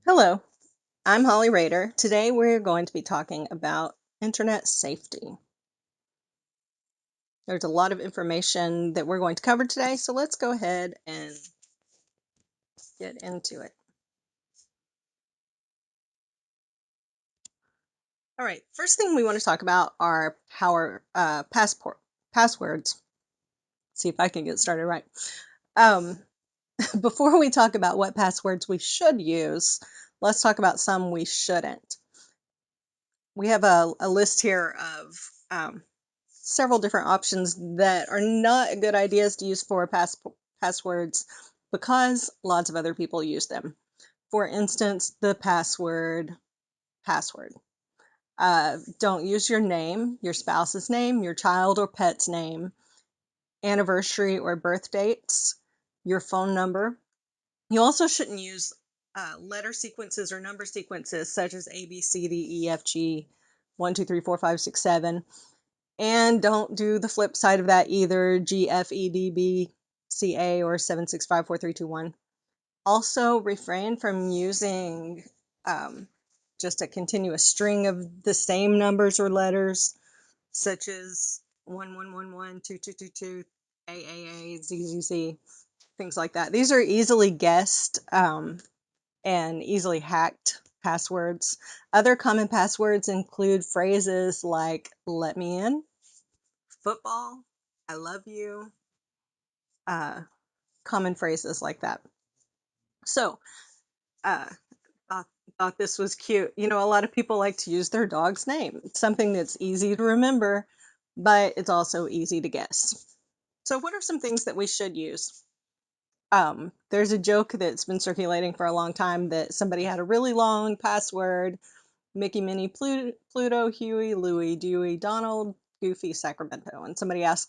Hello, I'm Holly Rader. Today we're going to be talking about internet safety. There's a lot of information that we're going to cover today, so let's go ahead and get into it. All right, first thing we want to talk about are passwords. See if I can get started right. Um, Before we talk about what passwords we should use, let's talk about some we shouldn't. We have a list here of several different options that are not good ideas to use for passwords because lots of other people use them. For instance, the password. Don't use your name, your spouse's name, your child or pet's name, anniversary or birth dates, your phone number. You also shouldn't use letter sequences or number sequences such as A, B, C, D, E, F, G, 1, 2, 3, 4, 5, 6, 7. And don't do the flip side of that either, GFEDBCA or 7654321. Also, refrain from using just a continuous string of the same numbers or letters, such as 1111, 2222, AAA, ZZZ, things like that. These are easily guessed and easily hacked passwords. Other common passwords include phrases like "let me in," "football," "I love you," uh, common phrases like that. So, uh, thought, thought this was cute. You know, a lot of people like to use their dog's name. It's something that's easy to remember, but it's also easy to guess. So, what are some things that we should use? There's a joke that's been circulating for a long time that somebody had a really long password: Mickey, Minnie, Pluto, Huey, Louie, Dewey, Donald, Goofy, Sacramento. And somebody asked,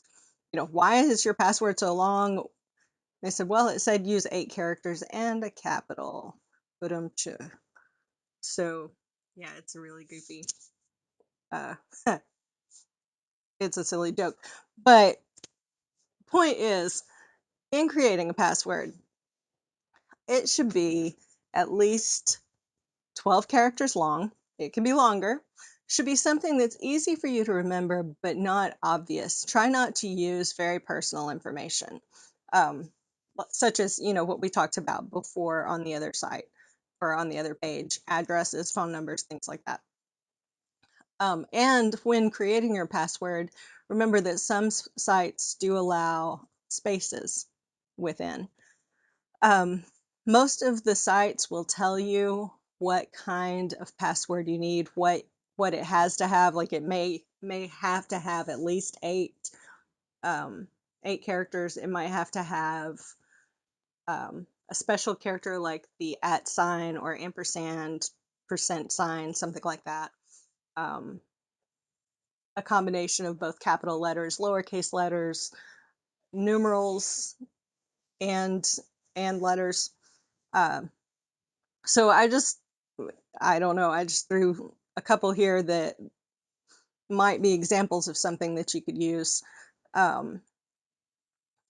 why is your password so long? They said, well, it said use 8 characters and a capital. Ba-dum-cha. So, yeah, it's a really goofy. Uh, it's a silly joke. But point is, in creating a password, it should be at least 12 characters long. It can be longer. Should be something that's easy for you to remember, but not obvious. Try not to use very personal information, um, such as what we talked about before on the other site or on the other page: addresses, phone numbers, things like that. And when creating your password, remember that some sites do allow spaces within. Um, Most of the sites will tell you what kind of password you need, what it has to have. Like it may have to have at least um, 8 characters. It might have to have a special character like the at sign or ampersand, percent sign, something like that. Um, a combination of both capital letters, lowercase letters, numerals, and letters. Um, so I don't know, I just threw a couple here that might be examples of something that you could use. Um,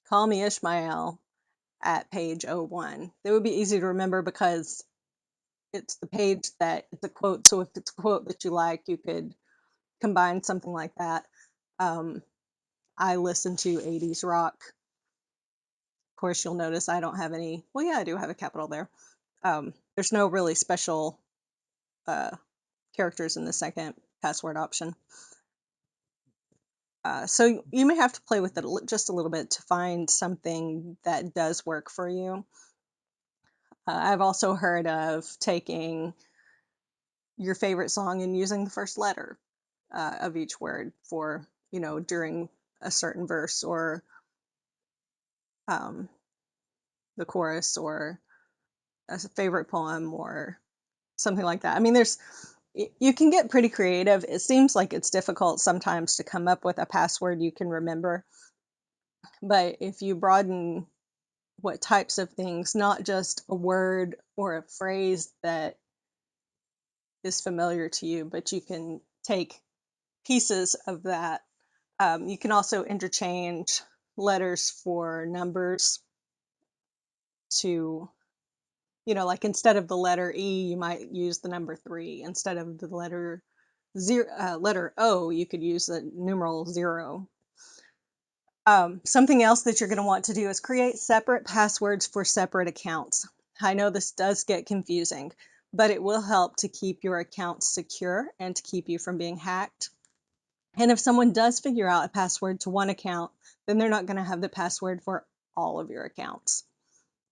Call me Ishmael at page 01. That would be easy to remember because it's the page that it's a quote. So if it's a quote that you like, you could combine something like that. Um, I listen to 80s rock. Of course, you'll notice I don't have any. Well, yeah, I do have a capital there. There's no really special uh, characters in the second password option. So you may have to play with it just a little bit to find something that does work for you. I've also heard of taking your favorite song and using the first letter of each word for, during a certain verse or um, the chorus or a favorite poem or something like that. I mean, you can get pretty creative. It seems like it's difficult sometimes to come up with a password you can remember. But if you broaden what types of things, not just a word or a phrase that is familiar to you, but you can take pieces of that. You can also interchange letters for numbers to Like instead of the letter E, you might use the number 3. Instead of the letter O, you could use the numeral 0. Something else that you're going to want to do is create separate passwords for separate accounts. I know this does get confusing, but it will help to keep your accounts secure and to keep you from being hacked. And if someone does figure out a password to one account, then they're not going to have the password for all of your accounts.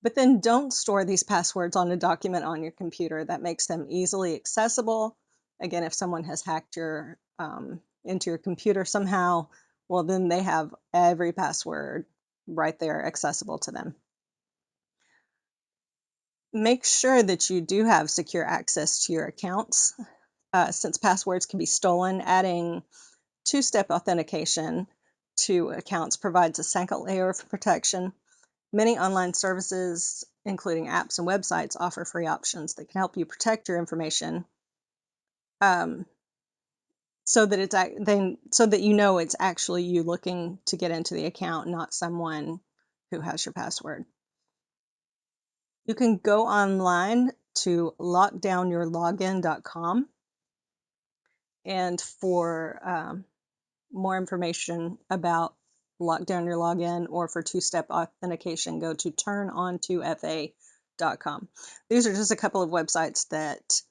But then don't store these passwords on a document on your computer. That makes them easily accessible. Again, if someone has hacked into your computer somehow, well, then they have every password right there accessible to them. Make sure that you do have secure access to your accounts. Since passwords can be stolen, adding two-step authentication to accounts provides a second layer of protection. Many online services, including apps and websites, offer free options that can help you protect your information, so that it's actually you looking to get into the account, not someone who has your password. You can go online to lockdownyourlogin.com, and for more information about lockdown your login or for two-step authentication, go to turnon2fa.com. These are just a couple of websites that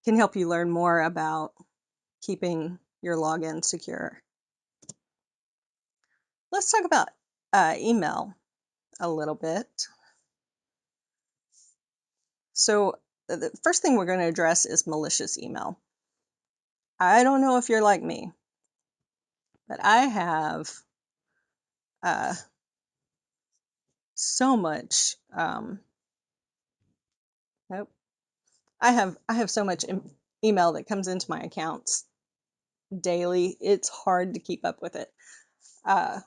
can help you learn more about keeping your login secure. Let's talk about email a little bit. So the first thing we're going to address is malicious email. I don't know if you're like me, but I have so much nope I have so much email that comes into my accounts daily. It's hard to keep up with it, and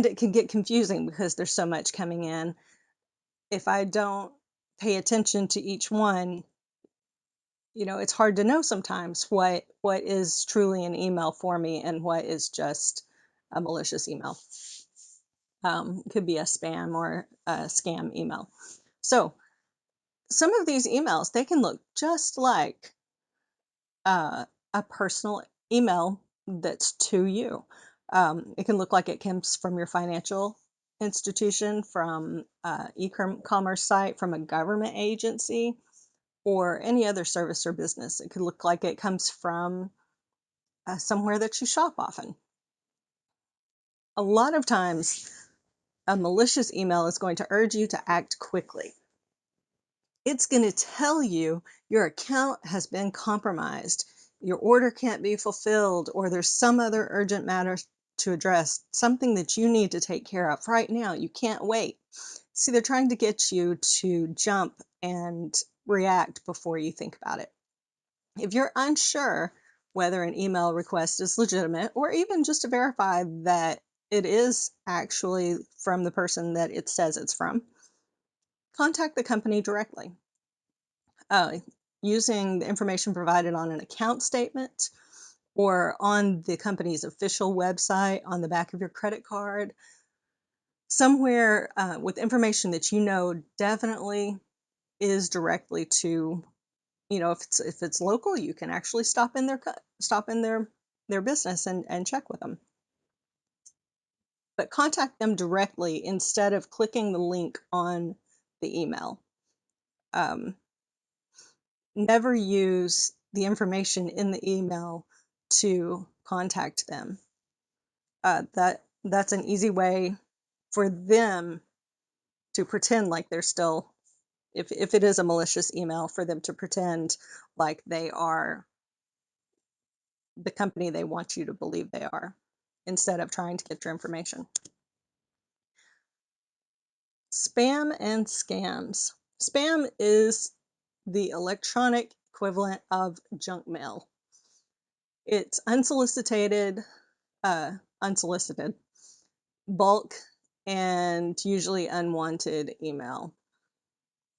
it can get confusing because there's so much coming in. If I don't pay attention to each one, it's hard to know sometimes what is truly an email for me and what is just a malicious email. It could be a spam or a scam email. So some of these emails, they can look just like a personal email that's to you. It can look like it comes from your financial institution, from e-commerce site, from a government agency, or any other service or business. It could look like it comes from somewhere that you shop often. A lot of times, a malicious email is going to urge you to act quickly. It's going to tell you your account has been compromised, your order can't be fulfilled, or there's some other urgent matter to address, something that you need to take care of right now. You can't wait. See, they're trying to get you to jump and react before you think about it. If you're unsure whether an email request is legitimate, or even just to verify that it is actually from the person that it says it's from, contact the company directly. Using the information provided on an account statement or on the company's official website, on the back of your credit card, somewhere with information that definitely is directly to, if it's local, you can actually stop in their business and check with them. But contact them directly instead of clicking the link on the email. Never use the information in the email to contact them. That's an easy way for them to pretend like they're still, if it is a malicious email, for them to pretend like they are the company they want you to believe they are, instead of trying to get your information. Spam and scams. Spam is the electronic equivalent of junk mail. It's unsolicited, bulk, and usually unwanted email.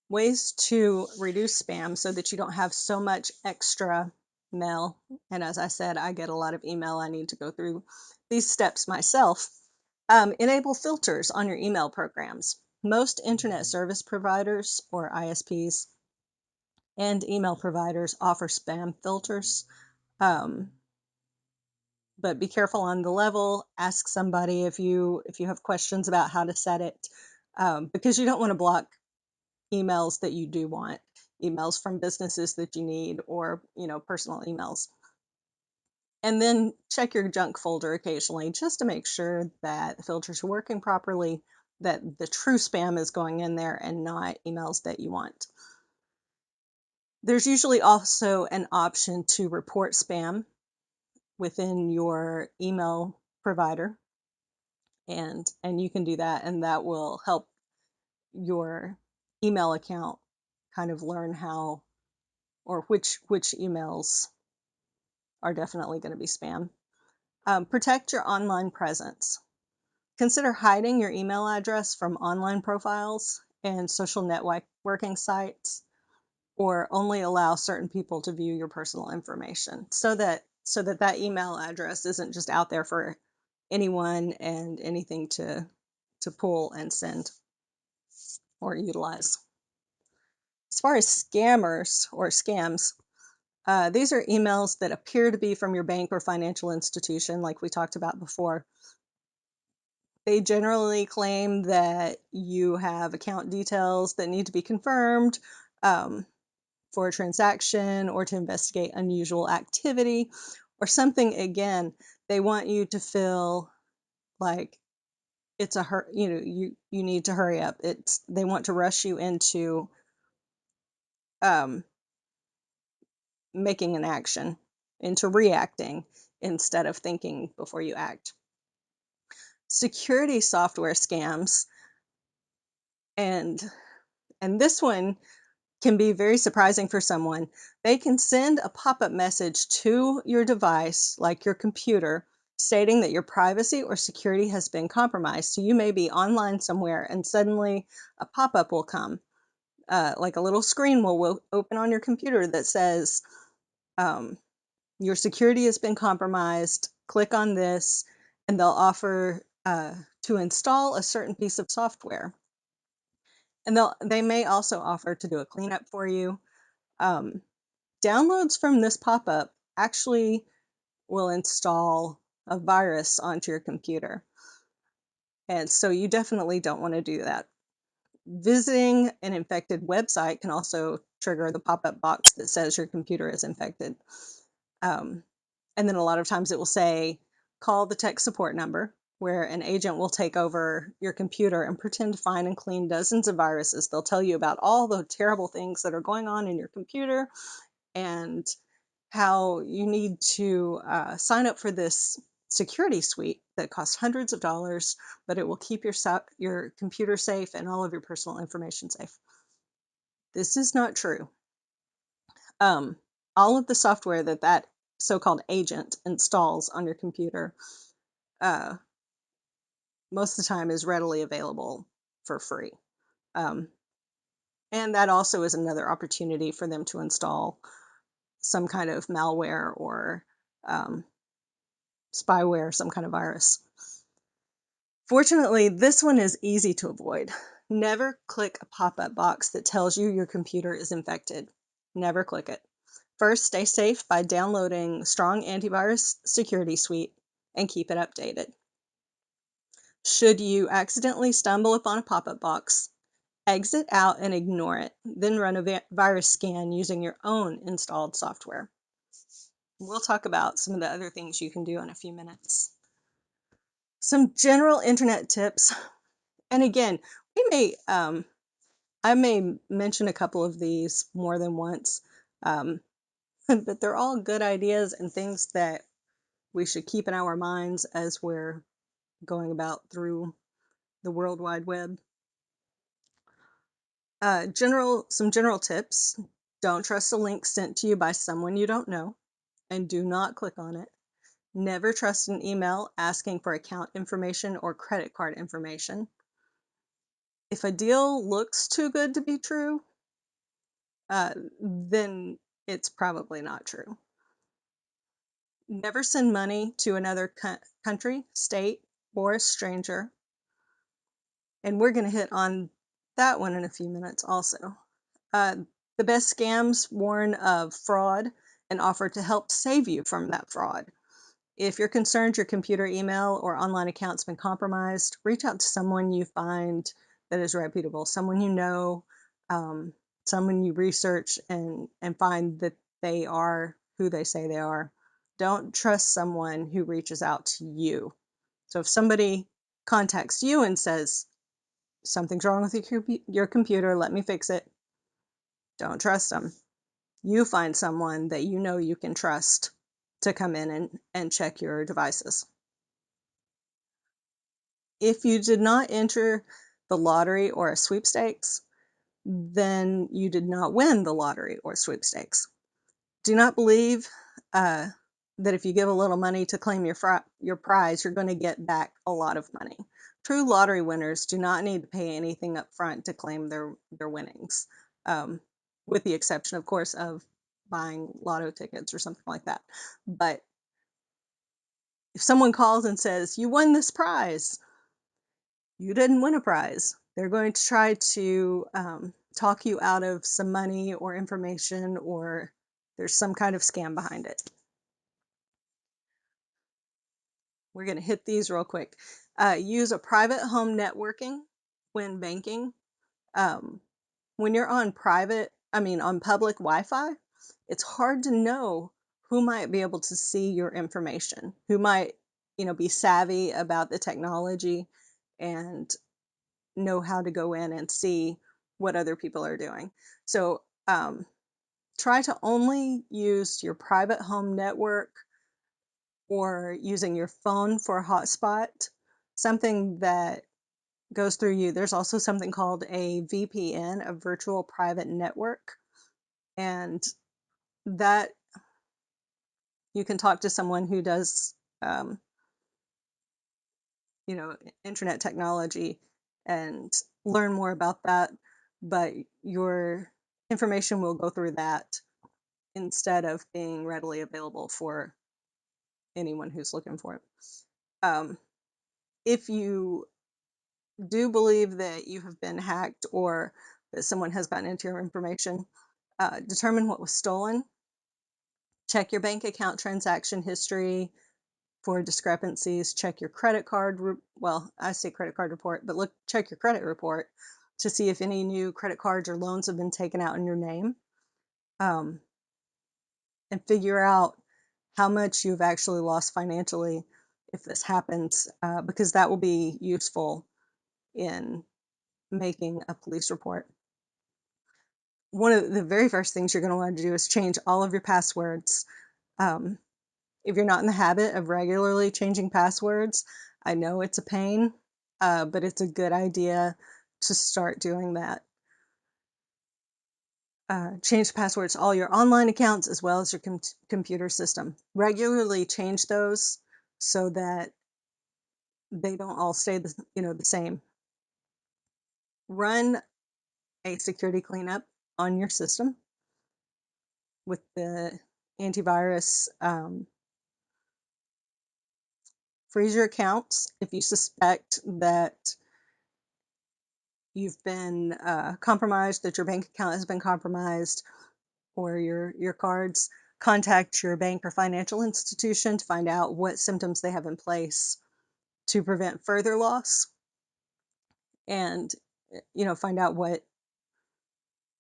Ways to reduce spam so that you don't have so much extra mail. And as I said, I get a lot of email. I need to go through these steps myself. Enable filters on your email programs. Most internet service providers or ISPs and email providers offer spam filters. Um, but be careful on the level. Ask somebody if you have questions about how to set it, because you don't want to block emails that you do want, emails from businesses that you need, or personal emails. And then check your junk folder occasionally just to make sure that the filters are working properly, that the true spam is going in there and not emails that you want. There's usually also an option to report spam within your email provider, and you can do that, and that will help your email account kind of learn how, or which emails are definitely going to be spam. Protect your online presence. Consider hiding your email address from online profiles and social networking sites, or only allow certain people to view your personal information, so that that email address isn't just out there for anyone and anything to pull and send or utilize. As far as scammers or scams, these are emails that appear to be from your bank or financial institution, like we talked about before. They generally claim that you have account details that need to be confirmed, for a transaction, or to investigate unusual activity or something. Again, they want you to feel like it's you need to hurry up. They want to rush you into um, making an action, into reacting instead of thinking before you act. Security software scams, and this one can be very surprising for someone. They can send a pop-up message to your device, like your computer, stating that your privacy or security has been compromised. So you may be online somewhere and suddenly a pop-up will come, like a little screen will open on your computer that says, your security has been compromised, click on this, and they'll offer to install a certain piece of software. And they may also offer to do a cleanup for you. Downloads from this pop-up actually will install a virus onto your computer. And so you definitely don't want to do that. Visiting an infected website can also trigger the pop-up box that says your computer is infected. And then a lot of times it will say, call the tech support number, where an agent will take over your computer and pretend to find and clean dozens of viruses. They'll tell you about all the terrible things that are going on in your computer, and how you need to sign up for this security suite that costs hundreds of dollars, but it will keep your computer safe and all of your personal information safe. This is not true. All of the software that so-called agent installs on your computer, most of the time is readily available for free. And that also is another opportunity for them to install some kind of malware or spyware, some kind of virus. Fortunately, this one is easy to avoid. Never click a pop-up box that tells you your computer is infected. Never click it. First, stay safe by downloading Strong Antivirus Security Suite and keep it updated. Should you accidentally stumble upon a pop-up box, exit out and ignore it, then run a virus scan using your own installed software. We'll talk about some of the other things you can do in a few minutes. Some general internet tips, and again, I may mention a couple of these more than once, but they're all good ideas and things that we should keep in our minds as we're going about through the World Wide Web. Some general tips. Don't trust a link sent to you by someone you don't know, and do not click on it. Never trust an email asking for account information or credit card information. If a deal looks too good to be true, then it's probably not true. Never send money to another country, state, or a stranger. And we're going to hit on that one in a few minutes also. Uh, the best scams warn of fraud and offer to help save you from that fraud. If you're concerned your computer, email, or online account's been compromised, reach out to someone you find that is reputable, someone you know, um, someone you research and find that they are who they say they are. Don't trust someone who reaches out to you. So if somebody contacts you and says, something's wrong with your computer, let me fix it, don't trust them. You find someone that you know you can trust to come in and check your devices. If you did not enter the lottery or a sweepstakes, then you did not win the lottery or sweepstakes. Do not believe uh, that if you give a little money to claim your prize, you're going to get back a lot of money. True lottery winners do not need to pay anything up front to claim their winnings, um, with the exception, of course, of buying lotto tickets or something like that. But if someone calls and says, you won this prize, you didn't win a prize. They're going to try to talk you out of some money or information, or there's some kind of scam behind it. We're going to hit these real quick. Use a private home networking when banking. Um, when you're on on public Wi-Fi, it's hard to know who might be able to see your information, who might, be savvy about the technology and know how to go in and see what other people are doing. So try to only use your private home network or using your phone for a hotspot, something that goes through you. There's also something called a VPN, a virtual private network, and that you can talk to someone who does, um, you know, internet technology and learn more about that. But your information will go through that instead of being readily available for anyone who's looking for it. Um, if you do believe that you have been hacked or that someone has gotten into your information, determine what was stolen. Check your bank account transaction history for discrepancies. Check your credit card. Well, I say credit card report, but check your credit report to see if any new credit cards or loans have been taken out in your name, um, and figure out how much you've actually lost financially if this happens, because that will be useful in making a police report. One of the very first things you're going to want to do is change all of your passwords. Um, if you're not in the habit of regularly changing passwords, I know it's a pain, but it's a good idea to start doing that. Change passwords to all your online accounts as well as your computer system. Regularly change those so that they don't all stay the same. Run a security cleanup on your system with the antivirus. Freeze your accounts if you suspect that you've been compromised, that your bank account has been compromised, or your cards. Contact your bank or financial institution to find out what symptoms they have in place to prevent further loss, and find out what.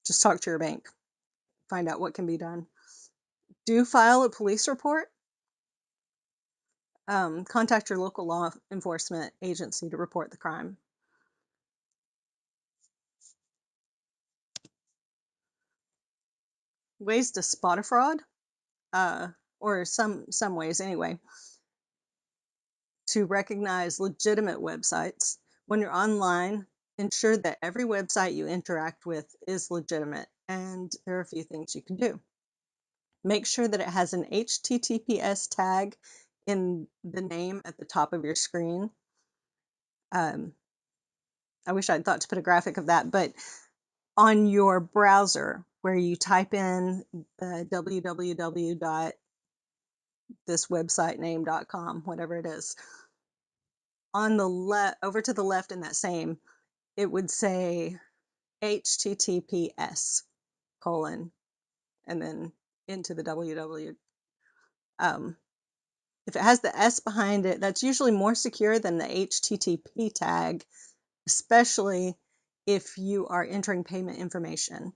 Just talk to your bank, find out what can be done. Do file a police report. Contact your local law enforcement agency to report the crime. Ways to spot a fraud, or some ways anyway, to recognize legitimate websites. When you're online, ensure that every website you interact with is legitimate, and there are a few things you can do. Make sure that it has an HTTPS tag in the name at the top of your screen. I wish I'd thought to put a graphic of that, but on your browser where you type in the www.thiswebsitename.com, whatever it is, on the left, over to the left in that same, it would say HTTPS colon and then into the www. If it has the S behind it, that's usually more secure than the HTTP tag, especially if you are entering payment information.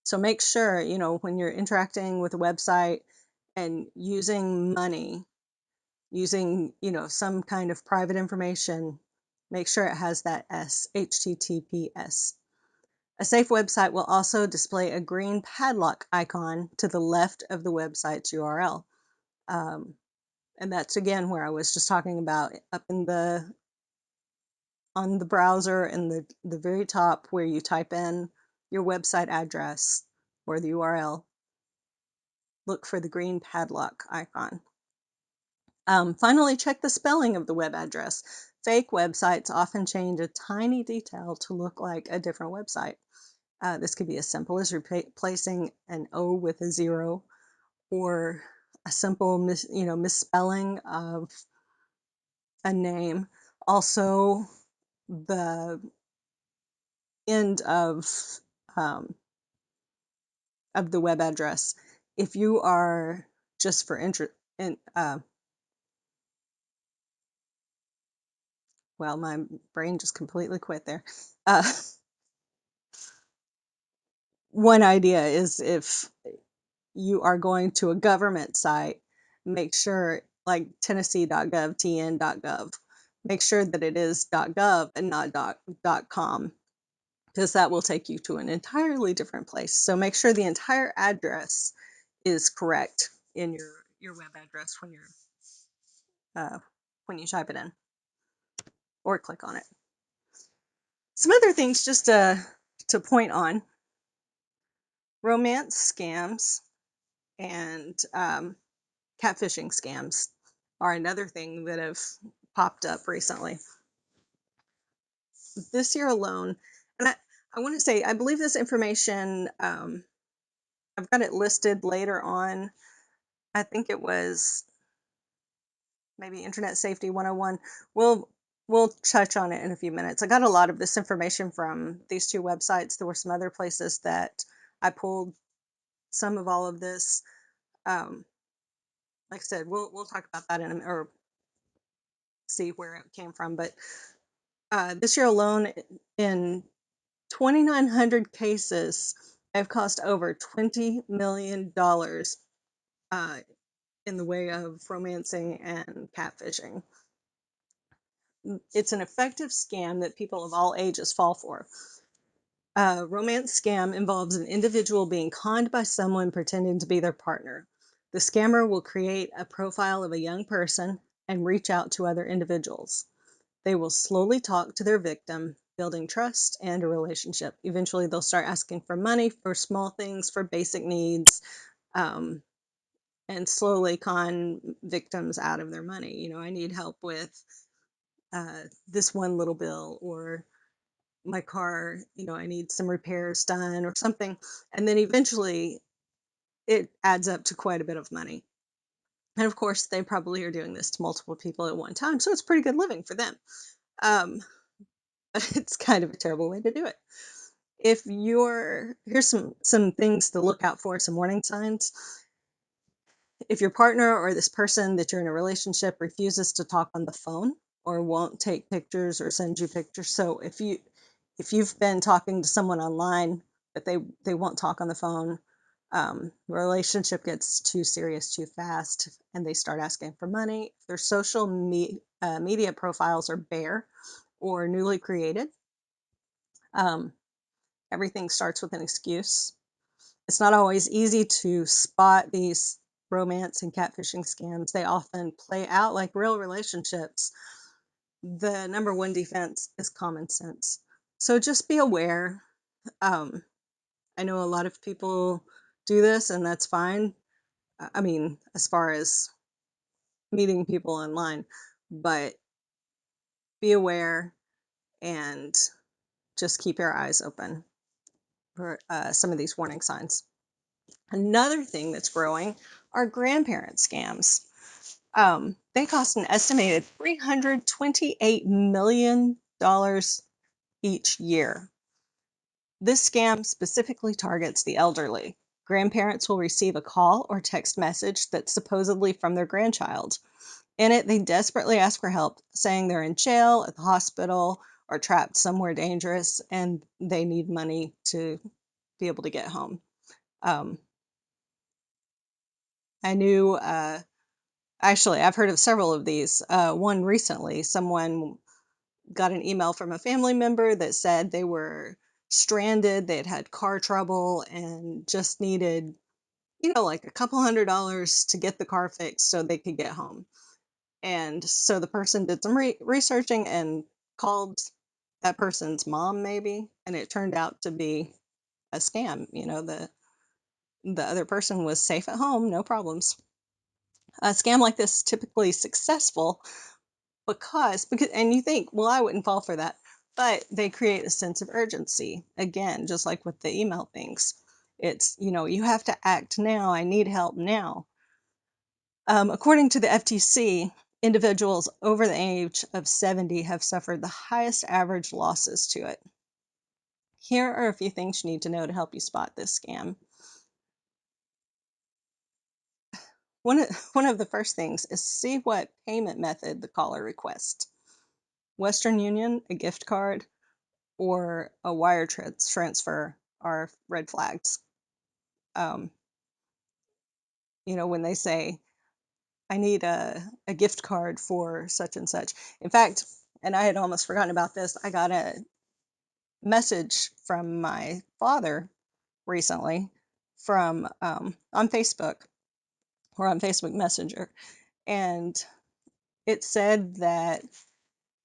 So make sure, when you're interacting with a website and using money, using, some kind of private information, make sure it has that S, HTTPS. A safe website will also display a green padlock icon to the left of the website's URL. And that's again where I was just talking about up on the browser in the very top where you type in your website address or the URL, look for the green padlock icon. Finally, check the spelling of the web address. Fake websites often change a tiny detail to look like a different website. This could be as simple as replacing an O with a 0, or a simple misspelling of a name. Also, the end of the web address. If you are just for interest, well, my brain just completely quit there. One idea is if you are going to a government site, make sure, like Tennessee.gov, tn.gov, make sure that it is .gov and not .com, because that will take you to an entirely different place. So make sure the entire address is correct in your web address when you type it in or click on it. Some other things just to point on: romance scams and catfishing scams are another thing that have popped up recently. This year alone, and I want to say, I believe this information, I've got it listed later on. I think it was maybe Internet Safety 101. We'll touch on it in a few minutes. I got a lot of this information from these two websites. There were some other places that I pulled some of all of this. Like I said, we'll talk about that or see where it came from. But this year alone, in 2,900 cases, have cost over $20 million in the way of romancing and catfishing. It's an effective scam that people of all ages fall for. A romance scam involves an individual being conned by someone pretending to be their partner. The scammer will create a profile of a young person and reach out to other individuals. They will slowly talk to their victim, building trust and a relationship. Eventually, they'll start asking for money for small things, for basic needs, and slowly con victims out of their money. I need help with this one little bill, or my car, I need some repairs done or something. And then eventually it adds up to quite a bit of money. And of course, they probably are doing this to multiple people at one time. So it's pretty good living for them. But it's kind of a terrible way to do it. Here's some things to look out for, some warning signs. If your partner or this person that you're in a relationship refuses to talk on the phone or won't take pictures or send you pictures. So if you've been talking to someone online but they won't talk on the phone, relationship gets too serious too fast and they start asking for money. If their social media profiles are bare or newly created, everything starts with an excuse. It's not always easy to spot these romance and catfishing scams. They often play out like real relationships. The number one defense is common sense. So just be aware. I know a lot of people do this, and that's fine. I mean, as far as meeting people online, but be aware and just keep your eyes open for some of these warning signs. Another thing that's growing are grandparent scams. They cost an estimated $328 million each year. This scam specifically targets the elderly. Grandparents will receive a call or text message that's supposedly from their grandchild. In it, they desperately ask for help, saying they're in jail, at the hospital, or trapped somewhere dangerous, and they need money to be able to get home. Um, I knew, actually, I've heard of several of these. One recently, someone got an email from a family member that said they were stranded, they had had car trouble, and just needed, like a couple $100 to get the car fixed so they could get home. And so the person did some researching and called that person's mom, maybe, and it turned out to be a scam. The other person was safe at home, no problems. A scam like this is typically successful because and you think, well, I wouldn't fall for that, but they create a sense of urgency. Again, just like with the email things, it's, you have to act now. I need help now. According to the FTC, individuals over the age of 70 have suffered the highest average losses to it. Here are a few things you need to know to help you spot this scam. One of the first things is see what payment method the caller requests. Western Union, a gift card, or a wire transfer are red flags. Um, when they say, I need a gift card for such and such. In fact, and I had almost forgotten about this, I got a message from my father recently from on Facebook or on Facebook Messenger, and it said that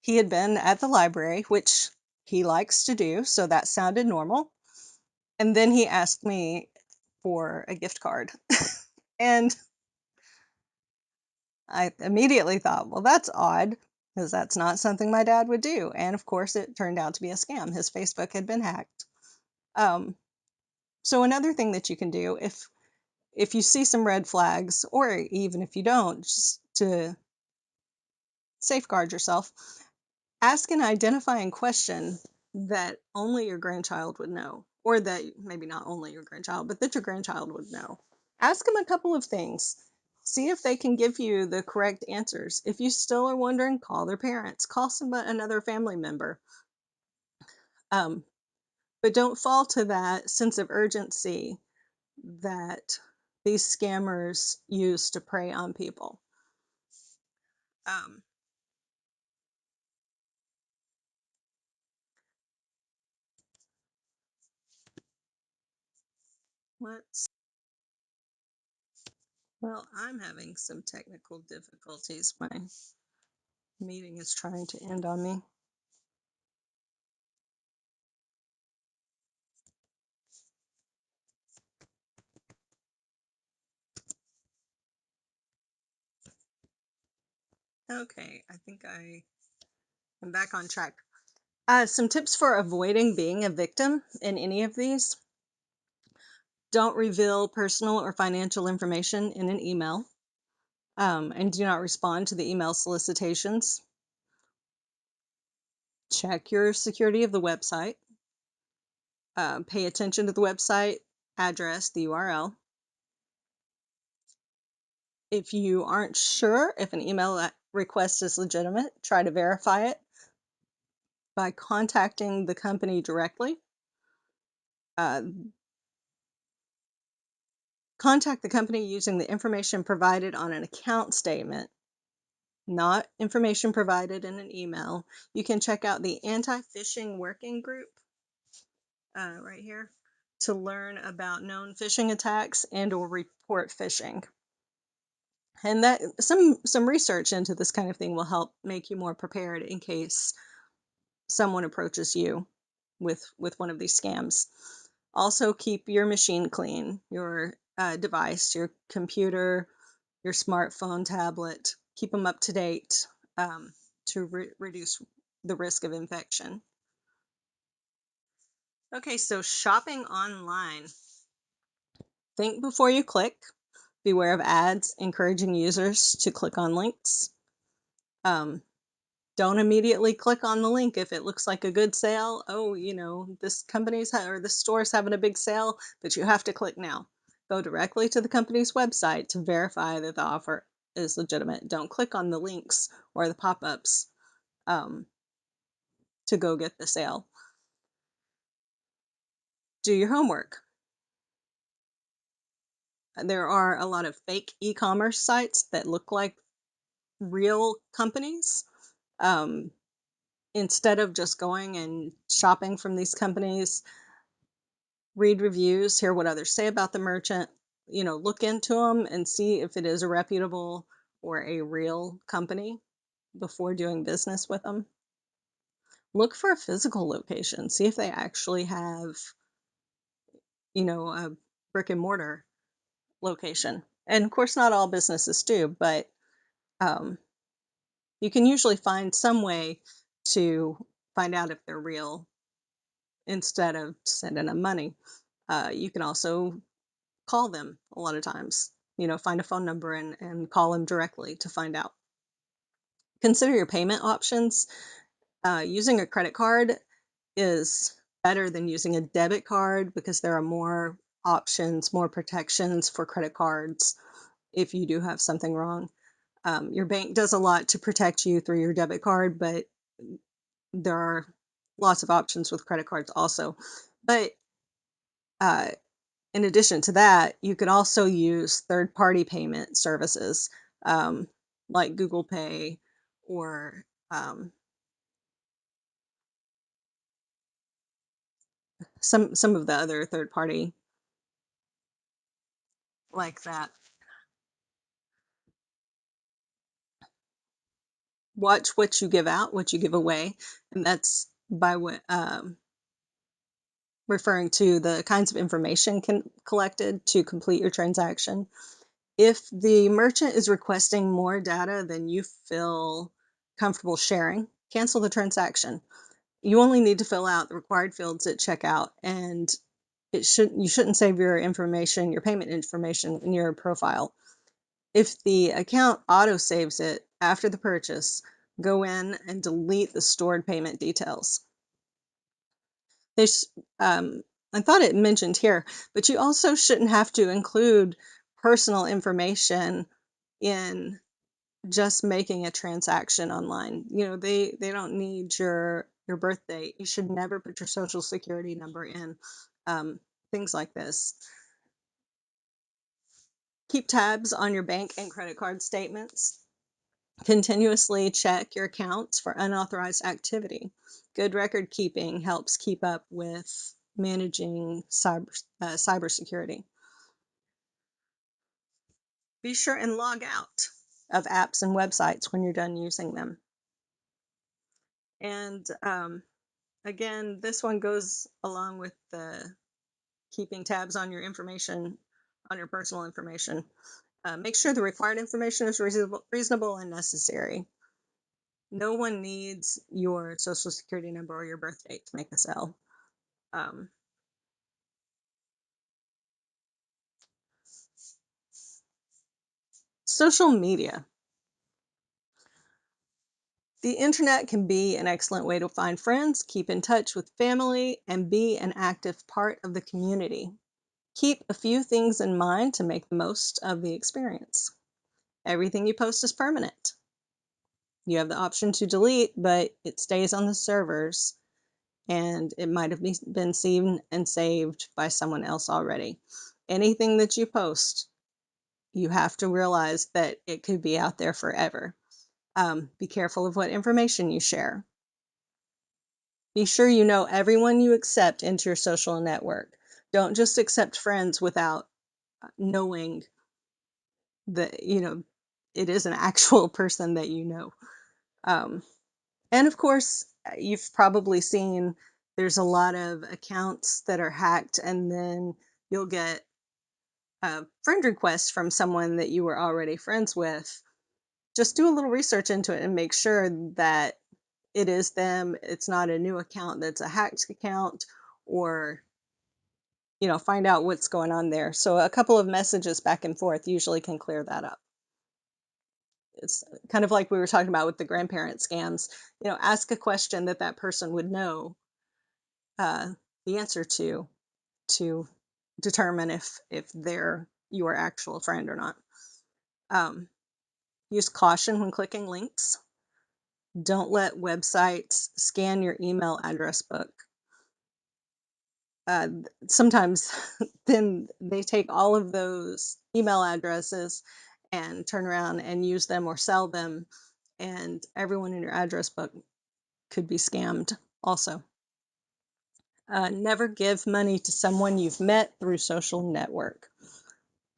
he had been at the library, which he likes to do, so that sounded normal. And then he asked me for a gift card. And I immediately thought, well, that's odd because that's not something my dad would do. And of course, it turned out to be a scam. His Facebook had been hacked. Um, so another thing that you can do if you see some red flags, or even if you don't, just to safeguard yourself, ask an identifying question that only your grandchild would know, or that maybe not only your grandchild, but that your grandchild would know. Ask them a couple of things. See if they can give you the correct answers. If you still are wondering, call their parents, call another family member. Um, but don't fall to that sense of urgency that these scammers use to prey on people. Um, let's Well, I'm having some technical difficulties. My meeting is trying to end on me. Okay, I think I am back on track. Some tips for avoiding being a victim in any of these. Don't reveal personal or financial information in an email, and do not respond to the email solicitations. Check your security of the website. Pay attention to the website address, the URL. If you aren't sure if an email request is legitimate, try to verify it by contacting the company directly. Uh, Contact the company using the information provided on an account statement, not information provided in an email. You can check out the Anti-Phishing Working Group right here to learn about known phishing attacks and or report phishing. And that some research into this kind of thing will help make you more prepared in case someone approaches you with one of these scams. Also, keep your machine clean, your device, your computer, your smartphone, tablet. Keep them up to date to reduce the risk of infection. Okay, so shopping online. Think before you click. Beware of ads encouraging users to click on links. Um, Don't immediately click on the link if it looks like a good sale. Oh, this or this store's having a big sale, but you have to click now. Go directly to the company's website to verify that the offer is legitimate. Don't click on the links or the pop-ups um, to go get the sale. Do your homework. There are a lot of fake e-commerce sites that look like real companies. Um, Instead of just going and shopping from these companies, read reviews, hear what others say about the merchant, look into them and see if it is a reputable or a real company before doing business with them. Look for a physical location, see if they actually have, a brick and mortar location. And of course, not all businesses do, but um, you can usually find some way to find out if they're real instead of sending them money. You can also call them a lot of times, find a phone number and call them directly to find out. Consider your payment options. Using a credit card is better than using a debit card because there are more options, more protections for credit cards if you do have something wrong. Your bank does a lot to protect you through your debit card, but there are lots of options with credit cards also. But uh, in addition to that, you could also use third-party payment services um, like Google Pay or some of the other third-party like that. Watch what you give out, what you give away, and that's by what referring to the kinds of information collected to complete your transaction. If the merchant is requesting more data than you feel comfortable sharing, cancel the transaction. You only need to fill out the required fields at checkout, and you shouldn't save your information, your payment information in your profile. If the account auto saves it after the purchase, go in and delete the stored payment details. There's, I thought it mentioned here, but you also shouldn't have to include personal information in just making a transaction online. They don't need your birth date. You should never put your social security number in, things like this. Keep tabs on your bank and credit card statements. Continuously check your accounts for unauthorized activity. Good record keeping helps keep up with managing cybersecurity. Be sure and log out of apps and websites when you're done using them. And again, this one goes along with the keeping tabs on your information, on your personal information. Make sure the required information is reasonable and necessary. No one needs your social security number or your birth date to make a sale. Um, Social media. The internet can be an excellent way to find friends, keep in touch with family, and be an active part of the community. Keep a few things in mind to make the most of the experience. Everything you post is permanent. You have the option to delete, but it stays on the servers and it might have been seen and saved by someone else already. Anything that you post, you have to realize that it could be out there forever. Be careful of what information you share. Be sure you know everyone you accept into your social network. Don't just accept friends without knowing that, it is an actual person that you know. Um, and of course, you've probably seen there's a lot of accounts that are hacked, and then you'll get a friend request from someone that you were already friends with. Just do a little research into it and make sure that it is them. It's not a new account that's a hacked account, or find out what's going on there. So a couple of messages back and forth usually can clear that up. It's kind of like we were talking about with the grandparent scams. Ask a question that that person would know uh, the answer to determine if they're your actual friend or not. Um, Use caution when clicking links. Don't let websites scan your email address book. Sometimes then they take all of those email addresses and turn around and use them or sell them, and everyone in your address book could be scammed also. Never give money to someone you've met through social network.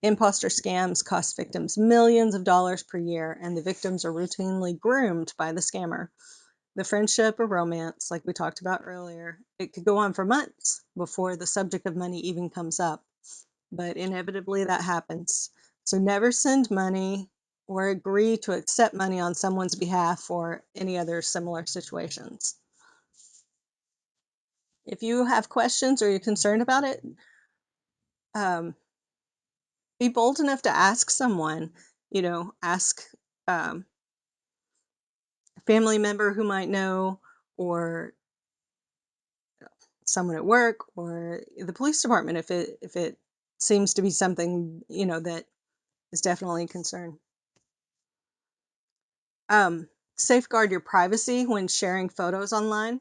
Imposter scams cost victims millions of dollars per year, and the victims are routinely groomed by the scammer. The friendship or romance, like we talked about earlier, it could go on for months before the subject of money even comes up, but inevitably that happens. So never send money or agree to accept money on someone's behalf or any other similar situations. If you have questions or you're concerned about it, um, be bold enough to ask someone. Ask um, a family member who might know, or someone at work, or the police department if it seems to be something that is definitely a concern. Um, Safeguard your privacy when sharing photos online.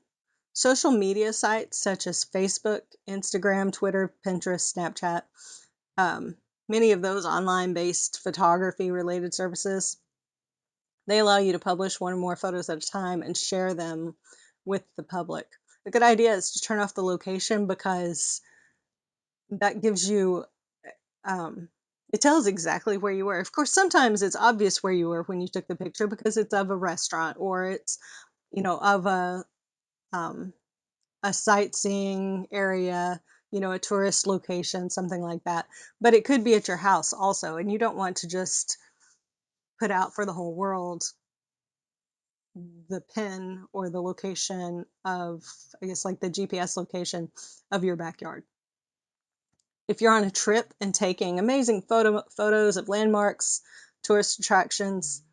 Social media sites such as Facebook, Instagram, Twitter, Pinterest, Snapchat, um, many of those online-based photography-related services, they allow you to publish one or more photos at a time and share them with the public. A good idea is to turn off the location, because that gives you, it tells exactly where you were. Of course, sometimes it's obvious where you were when you took the picture because it's of a restaurant, or it's, of um, a sightseeing area, a tourist location, something like that. But it could be at your house also, and you don't want to just put out for the whole world the pin or the location of, I guess, like the GPS location of your backyard. If you're on a trip and taking amazing photos of landmarks, tourist attractions,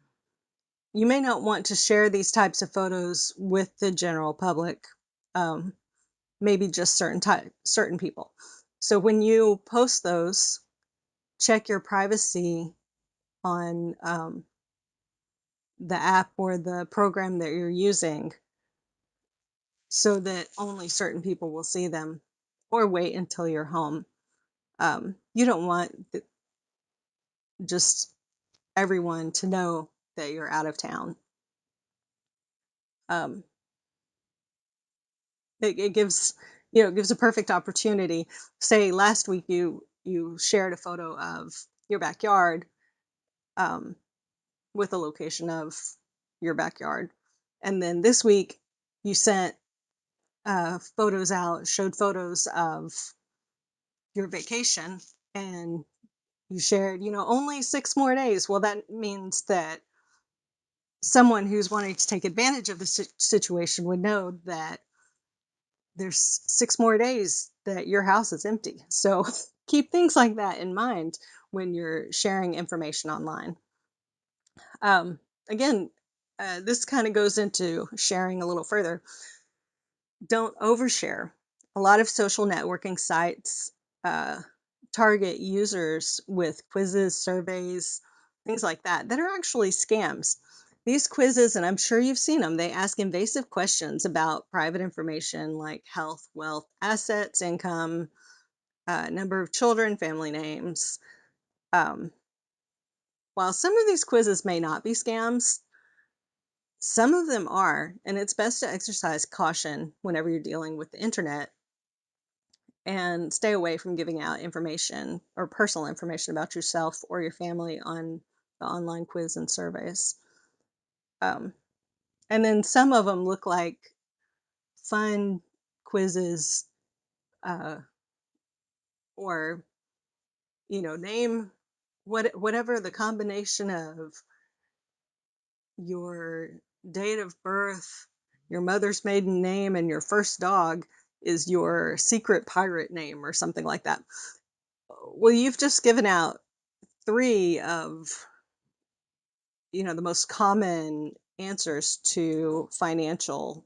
you may not want to share these types of photos with the general public. Maybe just certain people. So when you post those, check your privacy on the app or the program that you're using, so that only certain people will see them, or wait until you're home. You don't want just everyone to know that you're out of town. Um, it gives it gives a perfect opportunity. Say last week you shared a photo of your backyard, um, with a location of your backyard, and then this week you sent showed photos of your vacation, and you shared, only 6 more days. Well, that means that someone who's wanting to take advantage of the situation would know that there's 6 more days that your house is empty. So keep things like that in mind when you're sharing information online. Um, Again, this kind of goes into sharing a little further. Don't overshare. A lot of social networking sites uh, target users with quizzes, surveys, things like that are actually scams. These quizzes, and I'm sure you've seen them, they ask invasive questions about private information like health, wealth, assets, income, number of children, family names. Um, while some of these quizzes may not be scams, some of them are, and it's best to exercise caution whenever you're dealing with the internet, and stay away from giving out information or personal information about yourself or your family on the online quiz and surveys. Um, and then some of them look like fun quizzes, uh, or name whatever the combination of your date of birth, your mother's maiden name, and your first dog is your secret pirate name or something like that. Well, you've just given out three of the most common answers to financial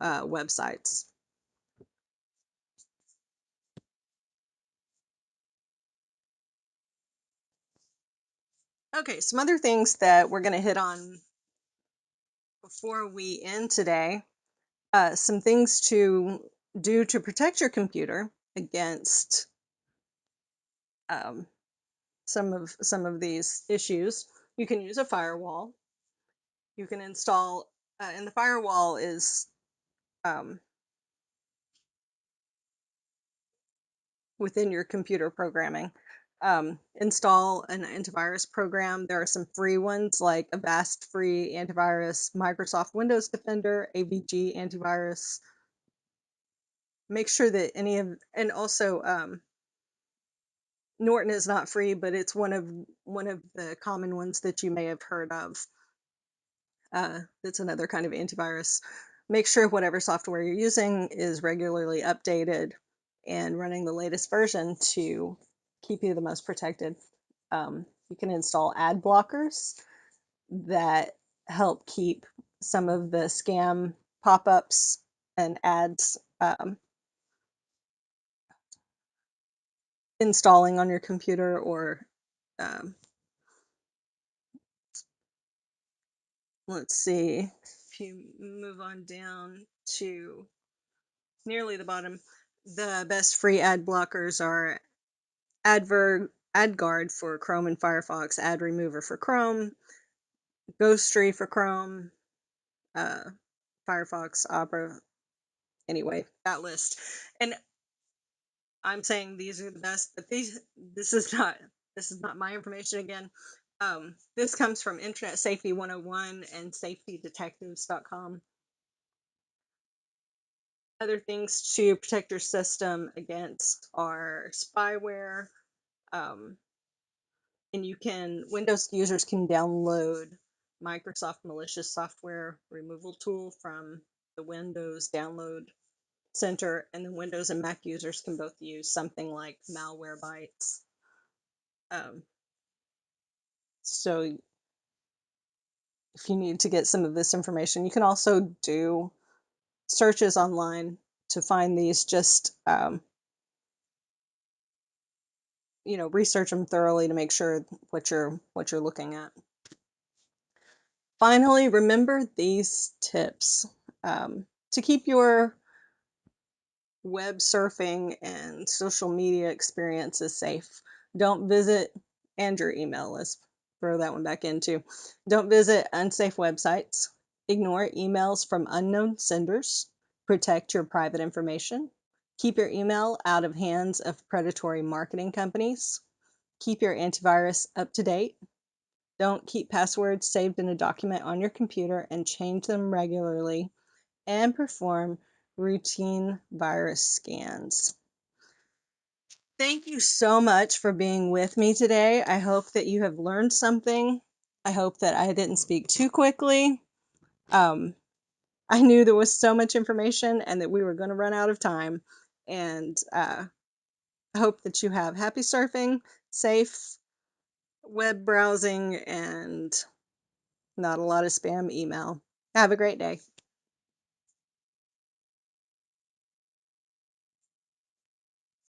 websites. Okay, some other things that we're going to hit on before we end today. Some things to do to protect your computer against um, some of these issues. You can use a firewall. You can install, and the firewall is um, within your computer programming. Install an antivirus program. There are some free ones like Avast free antivirus, Microsoft Windows Defender, AVG antivirus. Make sure that and also Norton is not free, but it's one of the common ones that you may have heard of. That's another kind of antivirus. Make sure whatever software you're using is regularly updated and running the latest version to keep you the most protected. You can install ad blockers that help keep some of the scam pop-ups and ads installing on your computer, or um, let's see, if you move on down to nearly the bottom, the best free ad blockers are AdGuard for Chrome and Firefox, Ad Remover for Chrome, Ghostery for Chrome, uh, Firefox, Opera. Anyway, that list. And I'm saying these are the best, but this is not my information again. This comes from Internet Safety 101 and safetydetectives.com. Other things to protect your system against are spyware, and Windows users can download Microsoft malicious software removal tool from the Windows Download Center, and then Windows and Mac users can both use something like Malwarebytes. So if you need to get some of this information, you can also do searches online to find these. Just research them thoroughly to make sure what you're looking at. Finally, remember these tips to keep your web surfing and social media experiences safe. Don't visit, and your email, let's throw that one back in too. Don't visit unsafe websites. Ignore emails from unknown senders. Protect your private information. Keep your email out of hands of predatory marketing companies. Keep your antivirus up to date. Don't keep passwords saved in a document on your computer and change them regularly. And perform routine virus scans. Thank you so much for being with me today. I hope that you have learned something. I hope that I didn't speak too quickly. I knew there was so much information and that we were going to run out of time. And I hope that you have happy surfing, safe web browsing, and not a lot of spam email. Have a great day.